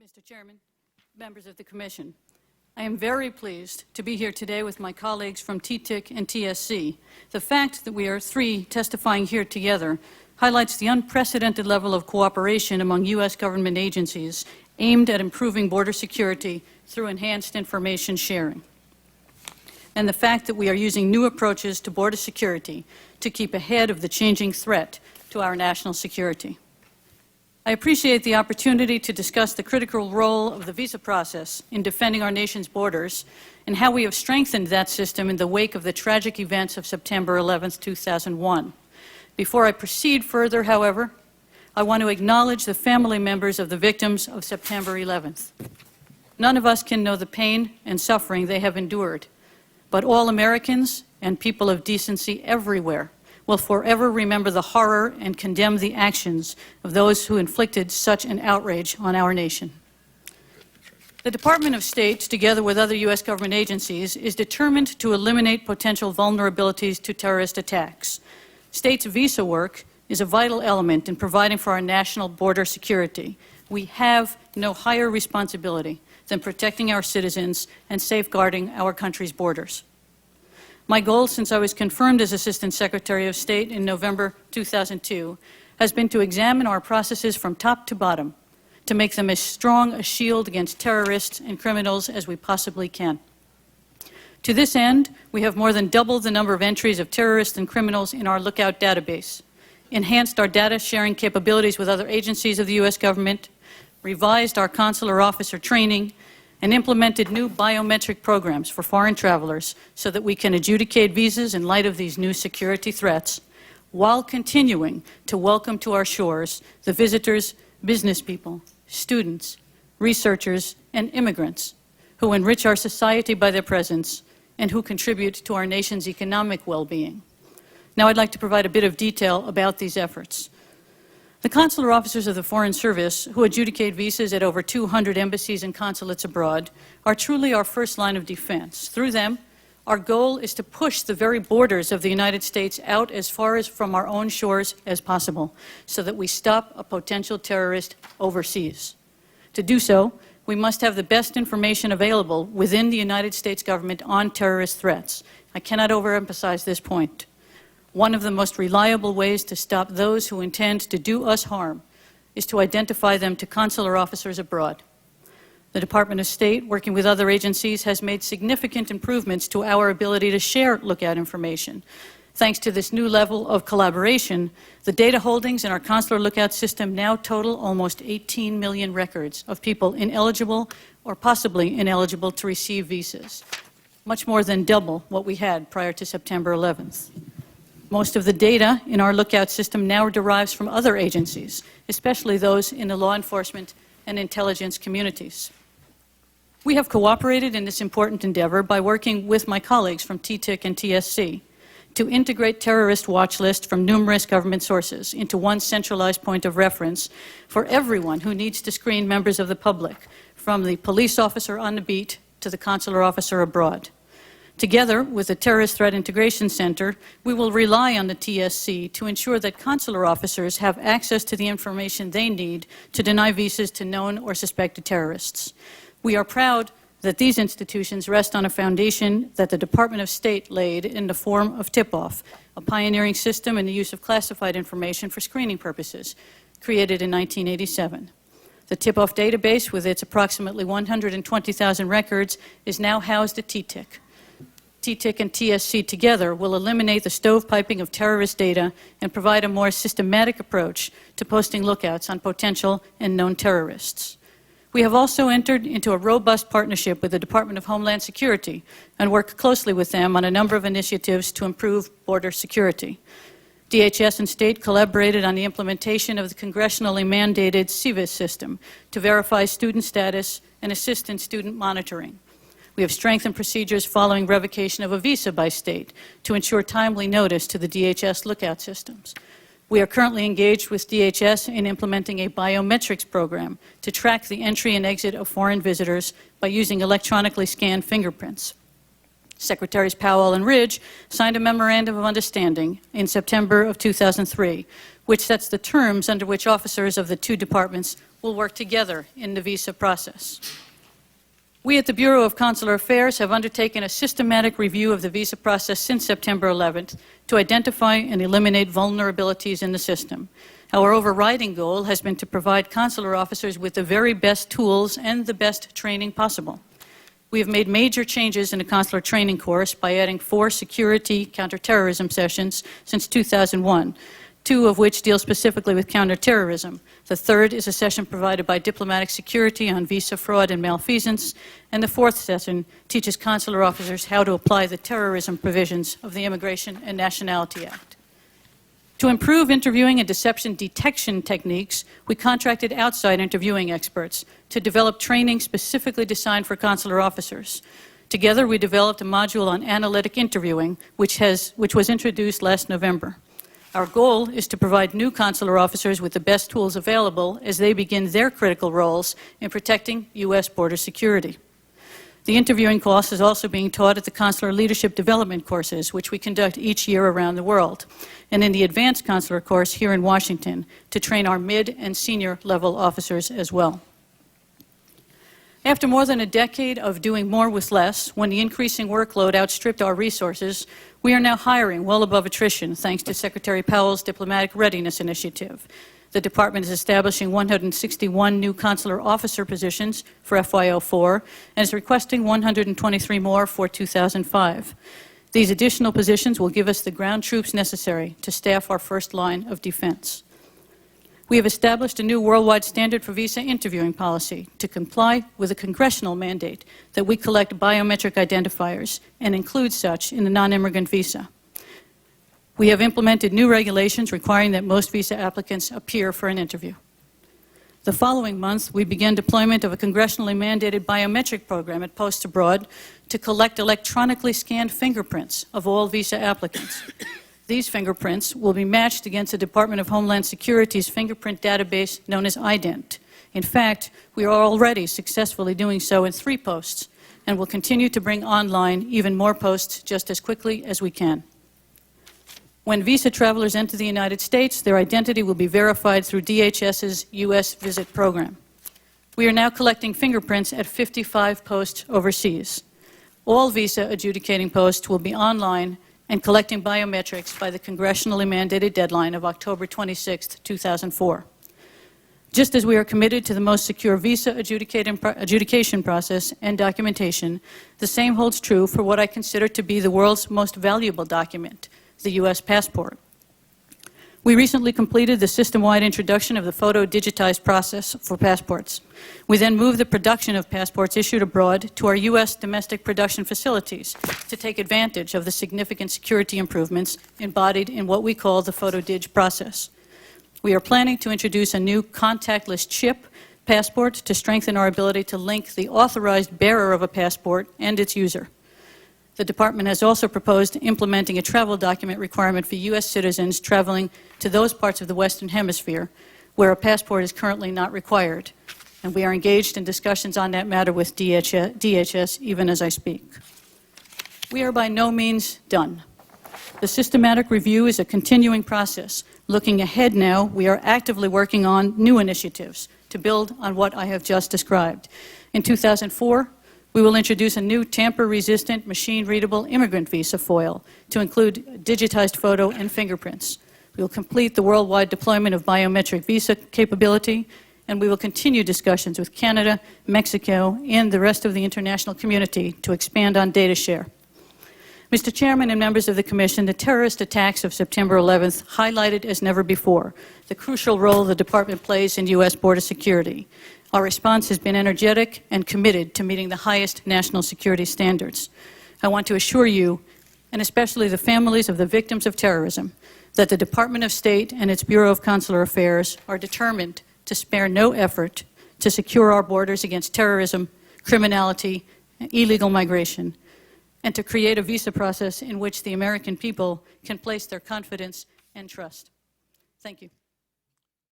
Mr. Chairman, members of the Commission, I am very pleased to be here today with my colleagues from TTIC and TSC. The fact that we are three testifying here together highlights the unprecedented level of cooperation among U.S. government agencies aimed at improving border security through enhanced information sharing, and the fact that we are using new approaches to border security to keep ahead of the changing threat to our national security. I appreciate the opportunity to discuss the critical role of the visa process in defending our nation's borders and how we have strengthened that system in the wake of the tragic events of September 11, 2001. Before I proceed further, however, I want to acknowledge the family members of the victims of September 11th. None of us can know the pain and suffering they have endured, but all Americans and people of decency everywhere will forever remember the horror and condemn the actions of those who inflicted such an outrage on our nation. The Department of State, together with other U.S. government agencies, is determined to eliminate potential vulnerabilities to terrorist attacks. State's visa work is a vital element in providing for our national border security. We have no higher responsibility than protecting our citizens and safeguarding our country's borders. My goal since I was confirmed as Assistant Secretary of State in November 2002 has been to examine our processes from top to bottom to make them as strong a shield against terrorists and criminals as we possibly can. To this end, we have more than doubled the number of entries of terrorists and criminals in our Lookout database, enhanced our data sharing capabilities with other agencies of the U.S. government, revised our consular officer training, and implemented new biometric programs for foreign travelers so that we can adjudicate visas in light of these new security threats, while continuing to welcome to our shores the visitors, business people, students, researchers, and immigrants who enrich our society by their presence and who contribute to our nation's economic well-being. Now I'd like to provide a bit of detail about these efforts. The consular officers of the Foreign Service, who adjudicate visas at over 200 embassies and consulates abroad, are truly our first line of defense. Through them, our goal is to push the very borders of the United States out as far as from our own shores as possible, so that we stop a potential terrorist overseas. To do so, we must have the best information available within the United States government on terrorist threats. I cannot overemphasize this point. One of the most reliable ways to stop those who intend to do us harm is to identify them to consular officers abroad. The Department of State, working with other agencies, has made significant improvements to our ability to share Lookout information. Thanks to this new level of collaboration, the data holdings in our consular Lookout system now total almost 18 million records of people ineligible or possibly ineligible to receive visas, much more than double what we had prior to September 11th. Most of the data in our Lookout system now derives from other agencies, especially those in the law enforcement and intelligence communities. We have cooperated in this important endeavor by working with my colleagues from TTIC and TSC to integrate terrorist watch lists from numerous government sources into one centralized point of reference for everyone who needs to screen members of the public, from the police officer on the beat to the consular officer abroad. Together with the Terrorist Threat Integration Center, we will rely on the TSC to ensure that consular officers have access to the information they need to deny visas to known or suspected terrorists. We are proud that these institutions rest on a foundation that the Department of State laid in the form of Tip-Off, a pioneering system in the use of classified information for screening purposes, created in 1987. The Tip-Off database, with its approximately 120,000 records, is now housed at TTIC. TTIC and TSC together will eliminate the stovepiping of terrorist data and provide a more systematic approach to posting lookouts on potential and known terrorists. We have also entered into a robust partnership with the Department of Homeland Security and work closely with them on a number of initiatives to improve border security. DHS and state collaborated on the implementation of the congressionally mandated CVIS system to verify student status and assist in student monitoring. We have strengthened procedures following revocation of a visa by state to ensure timely notice to the DHS lookout systems. We are currently engaged with DHS in implementing a biometrics program to track the entry and exit of foreign visitors by using electronically scanned fingerprints. Secretaries Powell and Ridge signed a memorandum of understanding in September of 2003, which sets the terms under which officers of the two departments will work together in the visa process. We at the Bureau of Consular Affairs have undertaken a systematic review of the visa process since September 11th to identify and eliminate vulnerabilities in the system. Our overriding goal has been to provide consular officers with the very best tools and the best training possible. We have made major changes in the consular training course by adding 4 security counterterrorism sessions since 2001, 2 of which deal specifically with counterterrorism. The third is a session provided by diplomatic security on visa fraud and malfeasance, and the 4th session teaches consular officers how to apply the terrorism provisions of the Immigration and Nationality Act. To improve interviewing and deception detection techniques, we contracted outside interviewing experts to develop training specifically designed for consular officers. Together, we developed a module on analytic interviewing, which was introduced last November. Our goal is to provide new consular officers with the best tools available as they begin their critical roles in protecting U.S. border security. The interviewing course is also being taught at the Consular Leadership Development courses, which we conduct each year around the world, and in the Advanced Consular course here in Washington to train our mid- and senior-level officers as well. After more than a decade of doing more with less, when the increasing workload outstripped our resources, we are now hiring well above attrition thanks to Secretary Powell's Diplomatic Readiness Initiative. The Department is establishing 161 new consular officer positions for FY04 and is requesting 123 more for 2005. These additional positions will give us the ground troops necessary to staff our first line of defense. We have established a new worldwide standard for visa interviewing policy to comply with a congressional mandate that we collect biometric identifiers and include such in the non-immigrant visa. We have implemented new regulations requiring that most visa applicants appear for an interview. The following month, we began deployment of a congressionally mandated biometric program at posts abroad to collect electronically scanned fingerprints of all visa applicants. These fingerprints will be matched against the Department of Homeland Security's fingerprint database known as IDENT. In fact, we are already successfully doing so in 3 posts and will continue to bring online even more posts just as quickly as we can. When visa travelers enter the United States, their identity will be verified through DHS's U.S. Visit program. We are now collecting fingerprints at 55 posts overseas. All visa adjudicating posts will be online and collecting biometrics by the congressionally mandated deadline of October 26, 2004. Just as we are committed to the most secure visa adjudication process and documentation, the same holds true for what I consider to be the world's most valuable document, the U.S. passport. We recently completed the system-wide introduction of the photo-digitized process for passports. We then moved the production of passports issued abroad to our U.S. domestic production facilities to take advantage of the significant security improvements embodied in what we call the photo-dig process. We are planning to introduce a new contactless chip passport to strengthen our ability to link the authorized bearer of a passport and its user. The Department has also proposed implementing a travel document requirement for U.S. citizens traveling to those parts of the Western Hemisphere where a passport is currently not required. And we are engaged in discussions on that matter with DHS even as I speak. We are by no means done. The systematic review is a continuing process. Looking ahead now, we are actively working on new initiatives to build on what I have just described. In 2004, we will introduce a new tamper-resistant, machine-readable immigrant visa foil to include digitized photo and fingerprints. We will complete the worldwide deployment of biometric visa capability, and we will continue discussions with Canada, Mexico, and the rest of the international community to expand on data share. Mr. Chairman and members of the Commission, the terrorist attacks of September 11th highlighted as never before the crucial role the Department plays in U.S. border security. Our response has been energetic and committed to meeting the highest national security standards. I want to assure you, and especially the families of the victims of terrorism, that the Department of State and its Bureau of Consular Affairs are determined to spare no effort to secure our borders against terrorism, criminality, and illegal migration, and to create a visa process in which the American people can place their confidence and trust. Thank you.